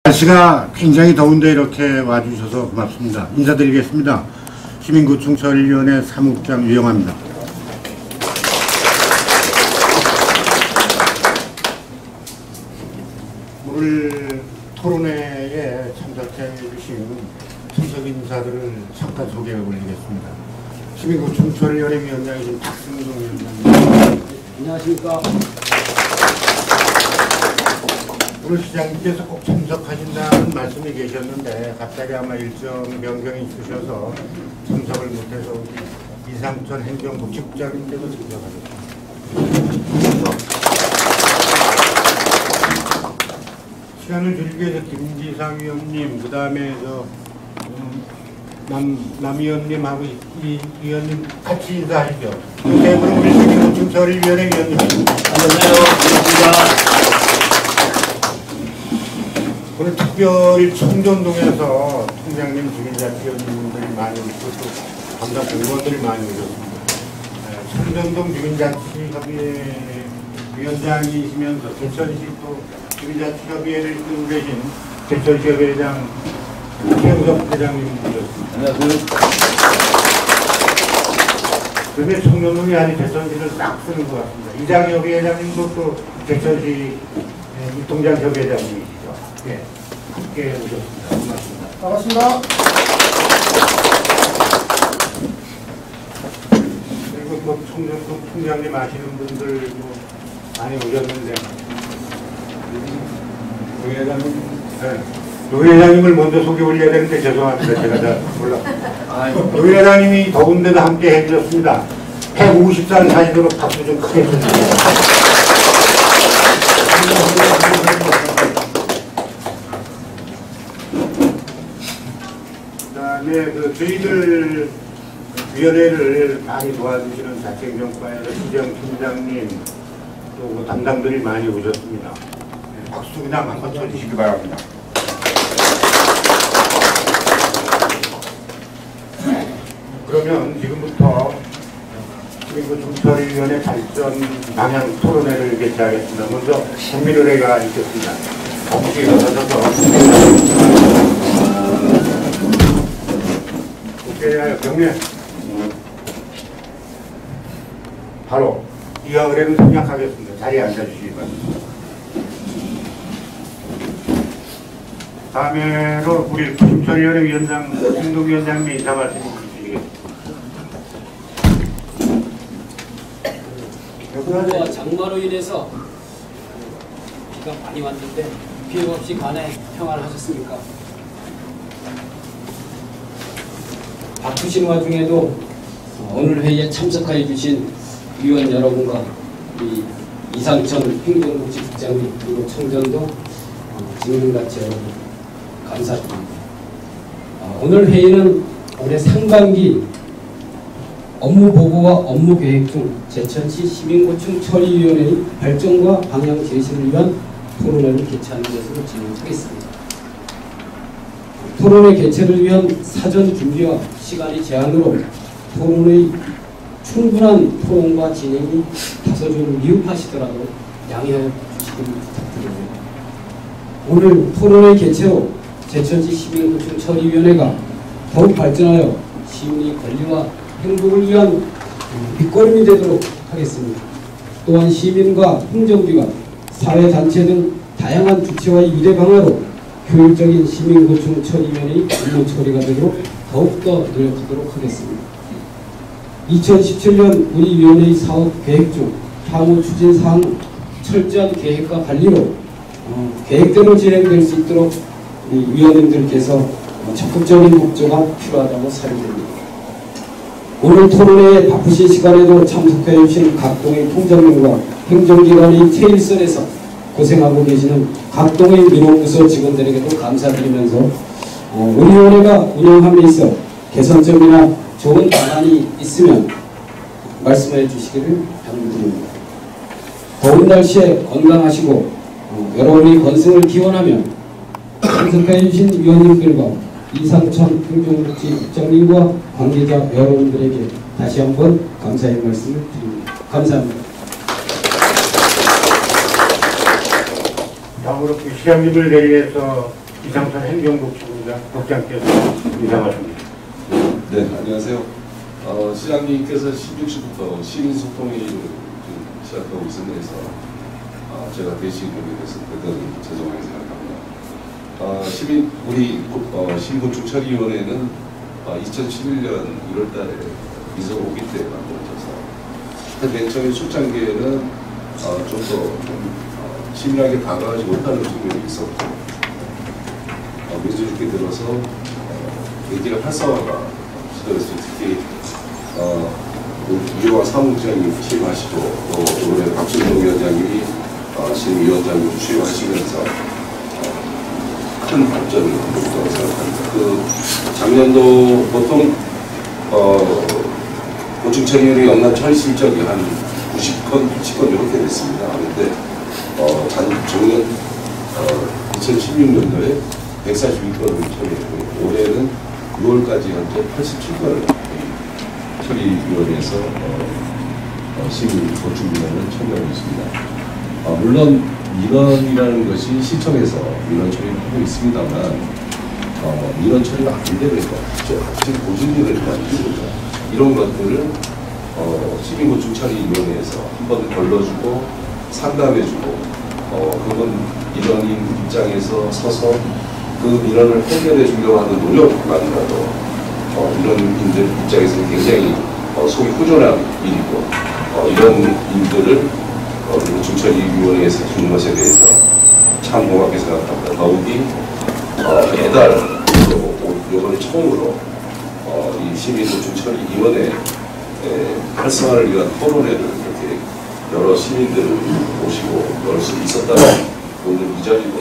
날씨가 굉장히 더운데 이렇게 와주셔서 고맙습니다. 인사드리겠습니다. 시민구청 처리위원회 사무국장 유영아입니다. 오늘 토론회에 참석해 주신 참석 인사들을 잠깐 소개해 올리겠습니다. 시민구청 처리위원회 위원장이신 박승동 위원장님. 안녕하십니까. 오늘 시장님께서 꼭 참석하신다는 말씀이 계셨는데 갑자기 아마 일정 변경이 있으셔서 참석을 못해서 이상천 행정복지국장님께서 참석하셨습니다. 시간을 줄이기 위해서 김지상 위원님, 그 다음에 남 위원님하고 이 위원님 같이 인사하시죠. 네 분은 우리 시민구청 처리위원회 위원님입니다. 안녕하세요. 오늘 특별히 청전동에서 통장님, 주민자치위원님들이 많이 오시고 또 담당 공무원들이 많이 오셨습니다. 청전동 주민자치협의회 위원장이시면서 제천시 또 주민자치협의회를 이끌고 계신 제천시협의회장 최우석 회장님 오셨습니다. 안녕하세요. 그런데 청전동이 아니 제천시를 싹 쓰는 것 같습니다. 이장협의 회장님도 또 제천시 유통장협의회장님이시죠. 예, 함께 오셨습니다. 고맙습니다. 반갑습니다. 그리고 뭐 청전동 총장님 아시는 분들 뭐 많이 오셨는데 노 회장님, 노 회장님을 먼저 소개 올려야 되는데 죄송합니다. 제가 잘 몰랐습니다. 노 회장님이 더운데도 함께 해주셨습니다. 150살 사시도록 박수 좀 크게 해주세요. 그다음에 저희들 위원회를 많이 도와주시는 자치행정과에서 시정팀장님 또 담당들이 많이 오셨습니다. 네, 박수 그냥 한번 쳐주시기 바랍니다. 그러면 지금부터 시민구청 처리위원회 발전 방향 토론회를 개최하겠습니다. 먼저 국민의회가 있겠습니다. 혹시 일어나셔서 국회에 경례 바로 이하 의뢰는 생략하겠습니다. 자리에 앉아주시기 바랍니다. 다음에로 우리 구청처리위원회 위원장 행동위원장님 인사 말씀 주시겠습니다. 폭우와 장마로 인해서 비가 많이 왔는데 피해 없이 관에 평안하셨습니까? 바쁘신 와중에도 오늘 회의에 참석하여 주신 위원 여러분과 우리 이상천 행정복지국장님 그리고 청전동 주민같이 여러분 감사드립니다. 오늘 회의는 올해 상반기 업무 보고와 업무 계획 중 제천시 시민구청 처리위원회의 발전과 방향 제시를 위한 토론회를 개최하는 것으로 진행하겠습니다. 토론회 개최를 위한 사전 준비와 시간이 제한으로 토론의 충분한 토론과 진행이 다소 좀 미흡하시더라도 양해해 주시길 부탁드립니다. 오늘 토론회 개최로 제천시 시민구청 처리위원회가 더욱 발전하여 시민의 권리와 행복을 위한 밑거름이 되도록 하겠습니다. 또한 시민과 행정기관, 사회단체 등 다양한 주체와의 유대 방화로 효율적인 시민구청 처리위원회의 업무 처리가 되도록 더욱더 노력하도록 하겠습니다. 2017년 우리 위원회의 사업 계획 중 향후 추진사항 철저한 계획과 관리로 계획대로 진행될 수 있도록 우리 위원님들께서 적극적인 협조가 필요하다고 사료됩니다. 오늘 토론회에 바쁘신 시간에도 참석해 주신 각동의 통장님과 행정기관의 최일선에서 고생하고 계시는 각동의 민원부서 직원들에게도 감사드리면서 우리 위원회가 운영함에 있어 개선점이나 좋은 방안이 있으면 말씀해 주시기를 당부드립니다. 더운 날씨에 건강하시고 여러분의 건승을 기원하며 참석해 주신 위원님들과 이상천 행정복지국장님과 관계자 여러분들에게 다시 한번 감사의 말씀을 드립니다. 감사합니다. 다음으로 시장님을 대리해서 이상선 행정복지국장께서 인사하십니다. 네, 안녕하세요. 시장님께서 16시부터 시민소통회의를 시작하고 있었는데 제가 대신 오게 돼서 대단히 죄송하게 생각합니다. 우리 시민구축처리위원회는 2011년 1월달에 이사가 오기 때 만들어져서 맨 처음에 출장기에는 좀 더 치밀하게 다가가지 못하는 측면이 있었고 민주주의 들어서 굉장히 활성화가 시도했어요. 특히 이호환 사무국장님 취임하시고 또 올해 박준동 위원장님이 신위원장님 취임하시면서 큰 발전을 이뤘다고 생각합니다. 작년도 보통 고충처리위원회 연간 처리 실적이 한 90건, 60건 이렇게 됐습니다. 그런데 작년 2016년도에 142건을 처리했고 올해는 6월까지 현재 87건을 처리위원회에서 시민 고충위원회를 처리하고 있습니다. 물론 민원이라는 것이 시청에서 민원 처리를 하고 있습니다만 민원 처리가 안 되는 것, 지금 보증민을 만들고 이런 것들을 시민고충처리위원회에서 한번 걸러주고 상담해주고 그건 민원인 입장에서 서서 그 민원을 해결해 주려고 하는 노력만으로도 민원인들 입장에서는 굉장히 속이 후련한 일이고 이런 일들을 고충처리위원회에서 해주는 것에 대해서 참 고맙게 생각합니다. 더욱이 매달 이번에 처음으로 이 시민고충처리위원회 활성화를 위한 토론회를 이렇게 여러 시민들을 모시고 열 수 있었다면 오늘 이 자리도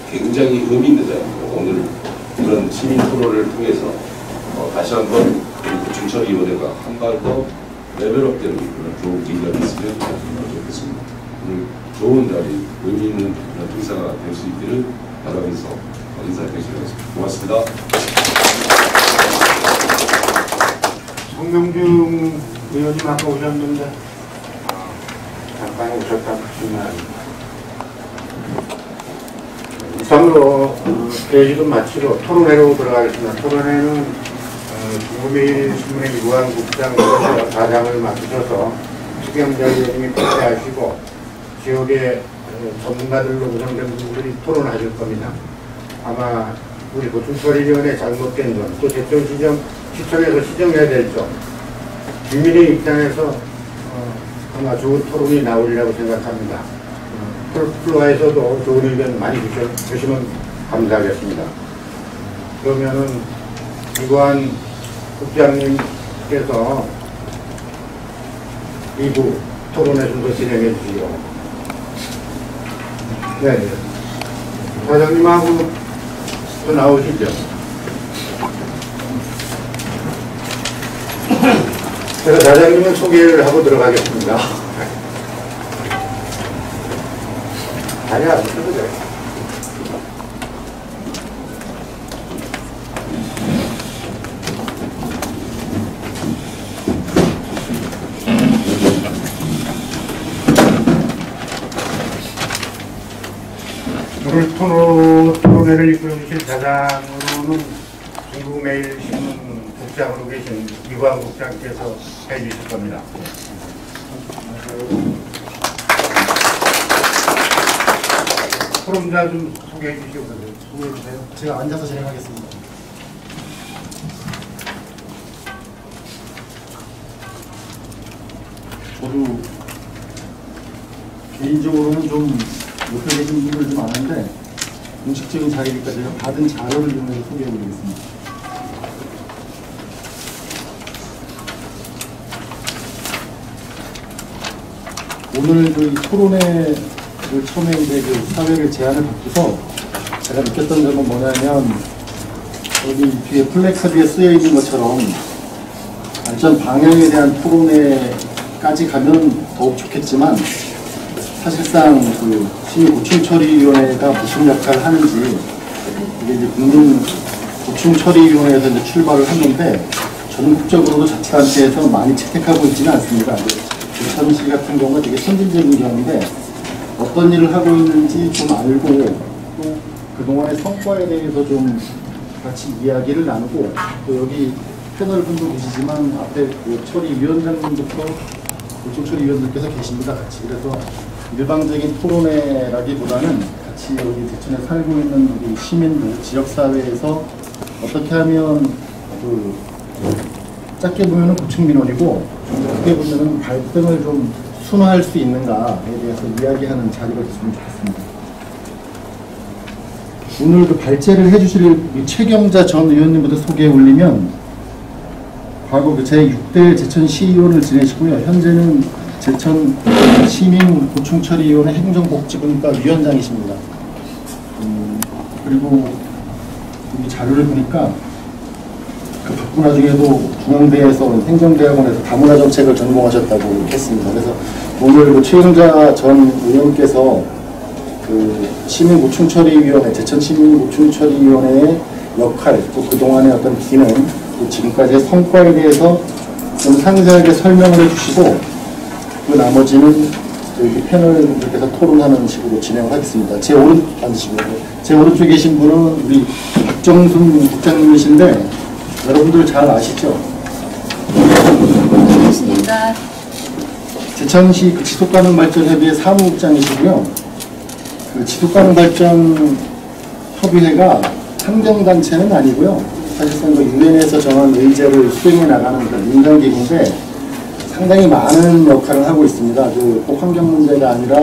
굉장히 의미 있는 자리고 오늘 이런 시민 토론을 통해서 다시 한번 고충처리위원회가 한 발 더 레벨업되는 그런 좋은 기회가 있으면 좋겠습니다. 오늘 좋은 자리, 의미 있는 행사가 될 수 있기를 바라면서 인사드리겠습니다. 고맙습니다. 성명중 의원님 아까 오셨는데 잠깐 오셨다 하시면 이상으로 회의도 마치고 토론회로 들어가겠습니다. 토론회는 중국매일신문의 유한 국장께서 사장을 맡으셔서 수경자 의원님이 발표하시고 지역의 전문가들로 구성된 분들이 토론하실 겁니다. 아마 우리 고충처리위원회 잘못된 점, 또 시청에서 시정해야 될 점, 국민의 입장에서 아마 좋은 토론이 나오리라고 생각합니다. 플로아에서도 좋은 의견 많이 주시면 감사하겠습니다. 그러면은 이관 국장님께서 2부 토론회 순서 진행해 주시고, 네, 사장님하고 또 나오시죠. 제가 사장님은 소개를 하고 들어가겠습니다. 아니야, 무슨 소리야. 오늘 토론회를 이끌어주실 사장으로는 중국매일신문 국장으로 계신 이광 국장께서 해주실 겁니다. 토론자 좀 소개해 주시고 소개해 주세요. 제가 앉아서 진행하겠습니다. 저도 개인적으로는 좀 옆에 계신 분들 좀 아는데 공식적인 자리니까 제가 받은 자료를 이용해서 소개해 드리겠습니다. 오늘 그 토론회를 처음에 이제 그 사회를 제안을 받고서 제가 느꼈던 점은 뭐냐면 여기 뒤에 플래카드에 쓰여 있는 것처럼 발전 방향에 대한 토론회까지 가면 더욱 좋겠지만 사실상 그 시민고충처리위원회가 무슨 역할을 하는지 이게 이제 국민고충처리위원회에서 이제 출발을 했는데 전국적으로도 자치단체에서 많이 채택하고 있지는 않습니다. 부천시 같은 경우가 되게 선진적인 경우인데 어떤 일을 하고 있는지 좀 알고 또 그동안의 성과에 대해서 좀 같이 이야기를 나누고, 또 여기 패널 분도 계시지만 앞에 그 처리위원장님부터 고충처리위원들께서 계십니다. 같이. 그래서 일방적인 토론회라기보다는 같이 여기 대천에 살고 있는 우리 시민들, 지역사회에서 어떻게 하면 그 짧게 보면은 고충민원이고 좀 크게 보면은 갈등을 좀 순화할 수 있는가에 대해서 이야기하는 자리가 됐으면 좋겠습니다. 오늘 그 발제를 해주실 최경자 전 의원님부터 소개해 올리면, 과거 그 제6대 제천시의원을 지내시고요. 현재는 제천 시민 고충처리위원회 행정복지분과 위원장이십니다. 그리고 이 자료를 보니까 그 바꾸나 중에도 중앙대에서 행정대학원에서 다문화 정책을 전공하셨다고 했습니다. 그래서 오늘 그 최경자 전 의원께서 그 시민고충처리위원회, 제천시민고충처리위원회의 역할, 또 그동안의 어떤 기능, 또 지금까지의 성과에 대해서 좀 상세하게 설명을 해주시고, 그 나머지는 여기 패널분들께서 토론하는 식으로 진행을 하겠습니다. 제 오른쪽에 계신 분은 우리 박정순 국장님이신데 여러분들 잘 아시죠? 반갑습니다. 제천시 그 지속가능발전협의회 사무국장이시고요. 그 지속가능발전협의회가 환경단체는 아니고요. 사실상 그 유엔에서 정한 의제를 수행해 나가는 그런 민간기구인데 상당히 많은 역할을 하고 있습니다. 그 꼭 환경 문제가 아니라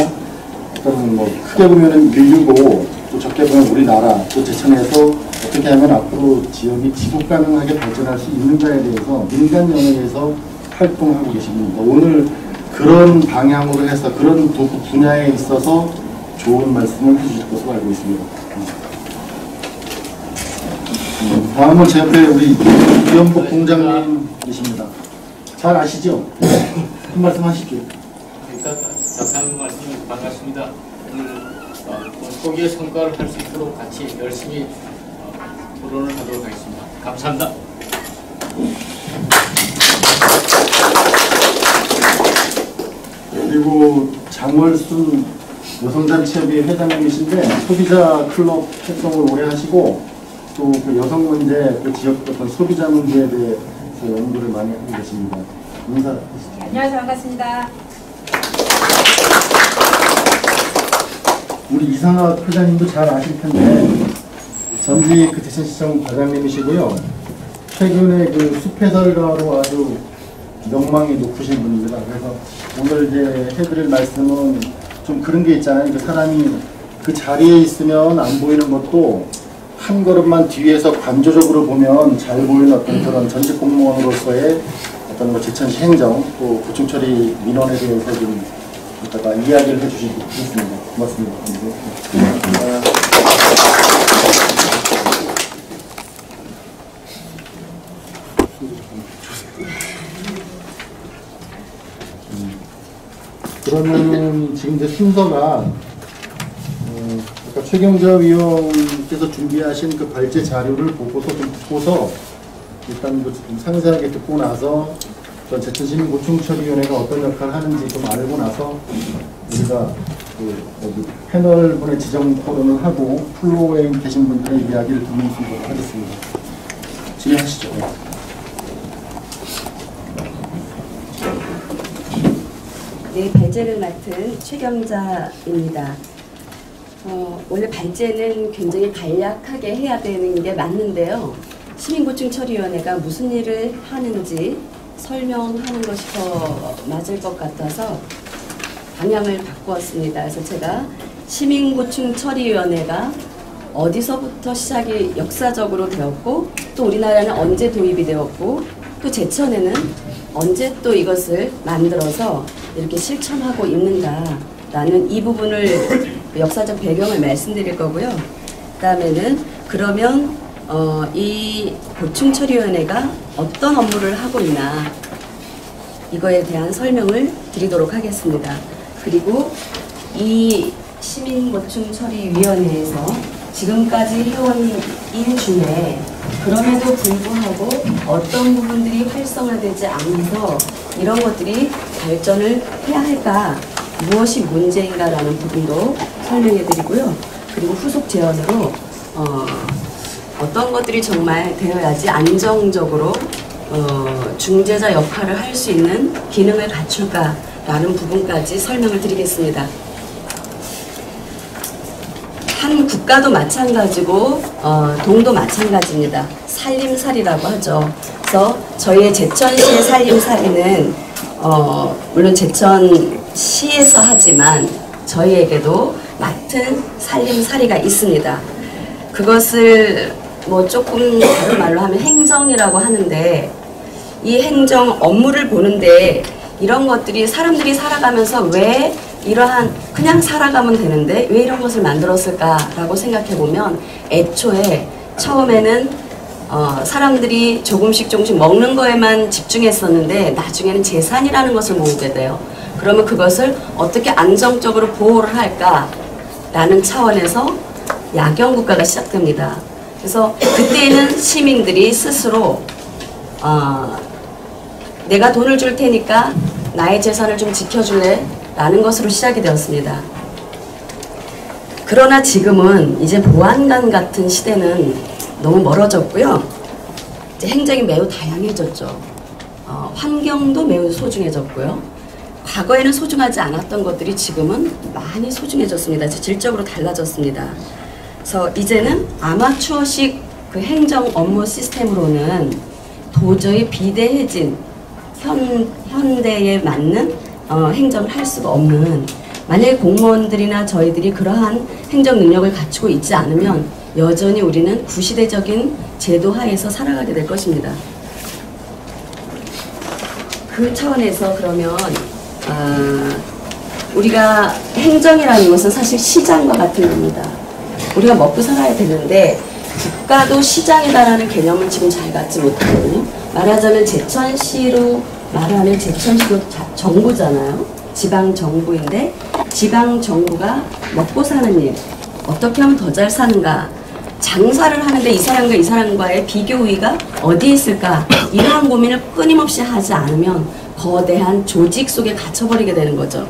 어떤 뭐 크게 보면은 인류고 또 적게 보면 우리나라 또 제천에서 어떻게 하면 앞으로 지역이 지속가능하게 발전할 수 있는가에 대해서 민간 영역에서 활동하고 계십니다. 오늘 그런 방향으로 해서 그런 분야에 있어서 좋은 말씀을 해주실 것으로 알고 있습니다. 다음은 제 옆에 우리 이현복 공장님이십니다. 잘 아시죠? 한 말씀 하시죠. 일단 작사님 말씀이 반갑습니다. 오늘 소기의 성과를 할 수 있도록 같이 열심히 토론을 하도록 하겠습니다. 감사합니다. 그리고 장월순 여성단체협의회 회장님이신데 소비자 클럽 활동을 오래 하시고 또 그 여성 문제, 그 지역 어떤 소비자 문제에 대해서 연구를 많이 하고 계십니다. 인사하시죠. 안녕하세요. 반갑습니다. 우리 이상학 회장님도 잘 아실 텐데 전직 그 대천시청 과장님이시고요. 최근에 그 숲해설가로 아주 명망이 높으신 분입니다. 그래서 오늘 이제 해드릴 말씀은 좀 그런 게 있잖아요. 그 사람이 그 자리에 있으면 안 보이는 것도 한 걸음만 뒤에서 관조적으로 보면 잘 보이는 어떤 그런 전직 공무원으로서의 어떤 뭐 제천시 행정 또 고충처리 민원에 대해서 좀 이따가 이야기를 해주시기 바랍니다. 고맙습니다. 그러면 지금 이제 순서가 아까 최경자 위원께서 준비하신 그 발제 자료를 보고서 좀 듣고서 일단 좀 상세하게 듣고 나서 제천시민고충처리위원회가 어떤 역할을 하는지 좀 알고 나서 우리가 그 여기 패널 분의 지정 토론을 하고 플로어에 계신 분들의 이야기를 듣는 순서로 하겠습니다. 진행하시죠. 네, 발제를 맡은 최경자입니다. 원래 발제는 굉장히 간략하게 해야 되는 게 맞는데요. 시민고충처리위원회가 무슨 일을 하는지 설명하는 것이 더 맞을 것 같아서 방향을 바꾸었습니다. 그래서 제가 시민고충처리위원회가 어디서부터 시작이 역사적으로 되었고 또 우리나라는 언제 도입이 되었고 또 제천에는 언제 또 이것을 만들어서 이렇게 실천하고 있는가라는 이 부분을 역사적 배경을 말씀드릴 거고요. 그 다음에는 그러면 이 고충처리위원회가 어떤 업무를 하고 있나 이거에 대한 설명을 드리도록 하겠습니다. 그리고 이 시민고충처리위원회에서 지금까지 해온 일 중에 그럼에도 불구하고 어떤 부분들이 활성화되지 않아서 이런 것들이 발전을 해야 할까, 무엇이 문제인가라는 부분도 설명해 드리고요. 그리고 후속 제언으로 어떤 것들이 정말 되어야지 안정적으로 중재자 역할을 할 수 있는 기능을 갖출까라는 부분까지 설명을 드리겠습니다. 한 국가도 마찬가지고 동도 마찬가지입니다. 살림살이라고 하죠. 그래서 저희의 제천시의 살림살이는 물론 제천시에서 하지만 저희에게도 맡은 살림살이가 있습니다. 그것을 뭐 조금 다른 말로 하면 행정이라고 하는데, 이 행정 업무를 보는데 이런 것들이 사람들이 살아가면서 왜 이러한 그냥 살아가면 되는데 왜 이런 것을 만들었을까라고 생각해 보면, 애초에 처음에는 사람들이 조금씩 먹는 거에만 집중했었는데 나중에는 재산이라는 것을 모으게 돼요. 그러면 그것을 어떻게 안정적으로 보호를 할까라는 차원에서 야경국가가 시작됩니다. 그래서 그때는 시민들이 스스로 내가 돈을 줄 테니까 나의 재산을 좀 지켜줄래? 라는 것으로 시작이 되었습니다. 그러나 지금은 이제 보안관 같은 시대는 너무 멀어졌고요. 이제 행정이 매우 다양해졌죠. 환경도 매우 소중해졌고요. 과거에는 소중하지 않았던 것들이 지금은 많이 소중해졌습니다. 질적으로 달라졌습니다. 그래서 이제는 아마추어식 그 행정 업무 시스템으로는 도저히 비대해진 현대에 맞는 행정을 할 수가 없는, 만약에 공무원들이나 저희들이 그러한 행정 능력을 갖추고 있지 않으면 여전히 우리는 구시대적인 제도 하에서 살아가게 될 것입니다. 그 차원에서 그러면 우리가 행정이라는 것은 사실 시장과 같은 겁니다. 우리가 먹고 살아야 되는데 국가도 시장이다라는 개념을 지금 잘 갖지 못하거든요. 말하자면 제천시로 말하는 제천시도 정부잖아요. 지방정부인데 지방정부가 먹고 사는 일, 어떻게 하면 더 잘 사는가, 장사를 하는데 이 사람과 이 사람과의 비교 우위가 어디에 있을까, 이러한 고민을 끊임없이 하지 않으면 거대한 조직 속에 갇혀버리게 되는 거죠.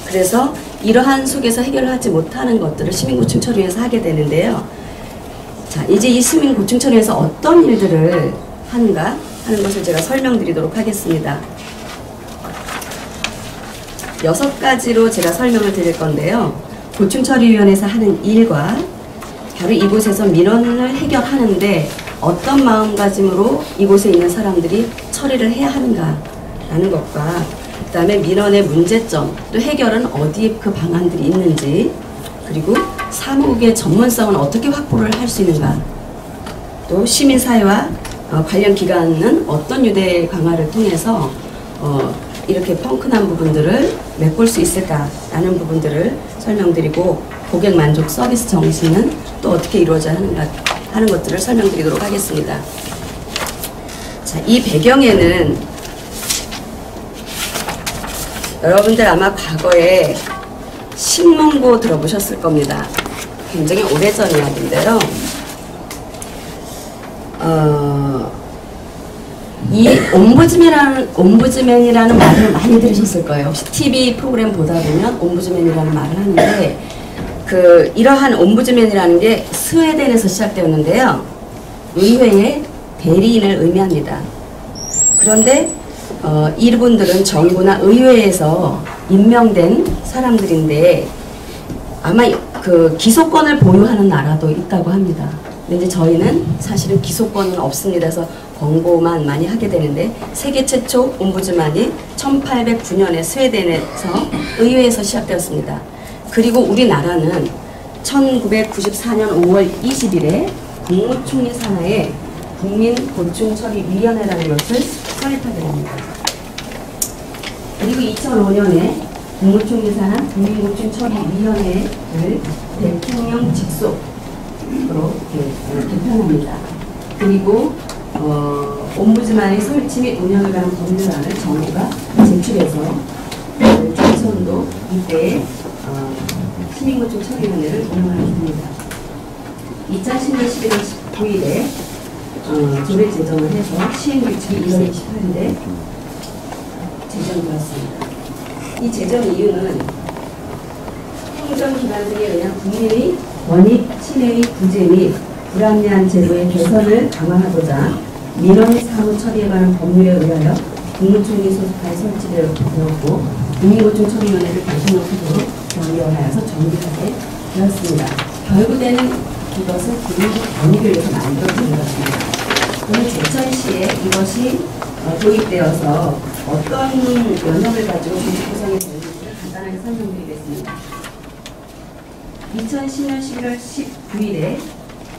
그래서 이러한 속에서 해결하지 못하는 것들을 시민고충처리에서 하게 되는데요. 자, 이제 이 시민고충처리에서 어떤 일들을 하는가 하는 것을 제가 설명드리도록 하겠습니다. 6가지로 제가 설명을 드릴 건데요. 고충처리위원회에서 하는 일과 바로 이곳에서 민원을 해결하는데 어떤 마음가짐으로 이곳에 있는 사람들이 처리를 해야 하는가라는 것과, 그 다음에 민원의 문제점, 또 해결은 어디에 그 방안들이 있는지, 그리고 사무국의 전문성은 어떻게 확보를 할 수 있는가, 또 시민사회와 관련 기관은 어떤 유대 강화를 통해서 이렇게 펑크난 부분들을 메꿀 수 있을까라는 부분들을 설명드리고, 고객 만족 서비스 정신은 또 어떻게 이루어져야 하는가 하는 것들을 설명드리도록 하겠습니다. 자, 이 배경에는 여러분들 아마 과거에 신문고 들어보셨을 겁니다. 굉장히 오래전 이야기인데요. 이 옴부즈맨이라는 말을 많이 들으셨을 거예요. 혹시 TV 프로그램 보다 보면 옴부즈맨이라는 말을 하는데, 이러한 옴부즈맨이라는 게 스웨덴에서 시작되었는데요. 의회의 대리인을 의미합니다. 그런데 이분들은 정부나 의회에서 임명된 사람들인데 아마 그 기소권을 보유하는 나라도 있다고 합니다. 근데 이제 저희는 사실은 기소권은 없습니다. 그래서 권고만 많이 하게 되는데, 세계 최초 옴부즈만이 1809년에 스웨덴에서 의회에서 시작되었습니다. 그리고 우리나라는 1994년 5월 20일에 국무총리 산하에 국민고충처리위원회라는 것을 설립하게 됩니다. 그리고 2005년에 국무총리 산하 국민고충처리위원회를 대통령 직속으로 개편합니다. 그리고 옴부즈만의 설치 및 운영을 관한 법률안을 정부가 제출해서 총선도 이때 시민고충처리위원회를 운영하게 됩니다. 2010년 11월 19일에 조례 제정을 해서 시행규칙이 1월 28일에 제정되었습니다. 이 제정 이유는 행정기관들에 의한 국민의 권익 침해의 구제 및 불합리한 제도의 개선을 강화하고자 민원 사무 처리에 관한 법률에 의하여 국무총리 소속하에 설치되었고 국민고충처리위원회를 개선을 하도록 명령하여서 정비하게 되었습니다. 결국에는 이것은 국민적 권익을 위해서 만들어진 것입니다. 오늘 제천시에 이것이 도입되어서 어떤 영역을 가지고 공식 구성이 되는지를 간단하게 설명드리겠습니다. 2010년 11월 19일에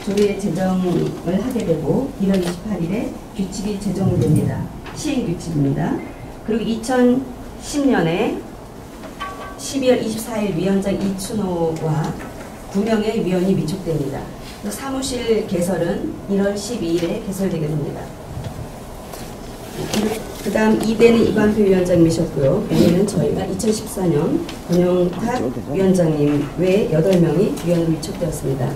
조례 제정을 하게 되고 1월 28일에 규칙이 제정됩니다. 시행규칙입니다. 그리고 2010년에 12월 24일 위원장 이춘호와 9명의 위원이 위촉됩니다. 사무실 개설은 1월 12일에 개설되게 됩니다. 그 다음 2대는 이관표 위원장님이셨고요. N는 저희가 2014년 권영탁 위원장님 외 8명이 위원으로 위촉되었습니다.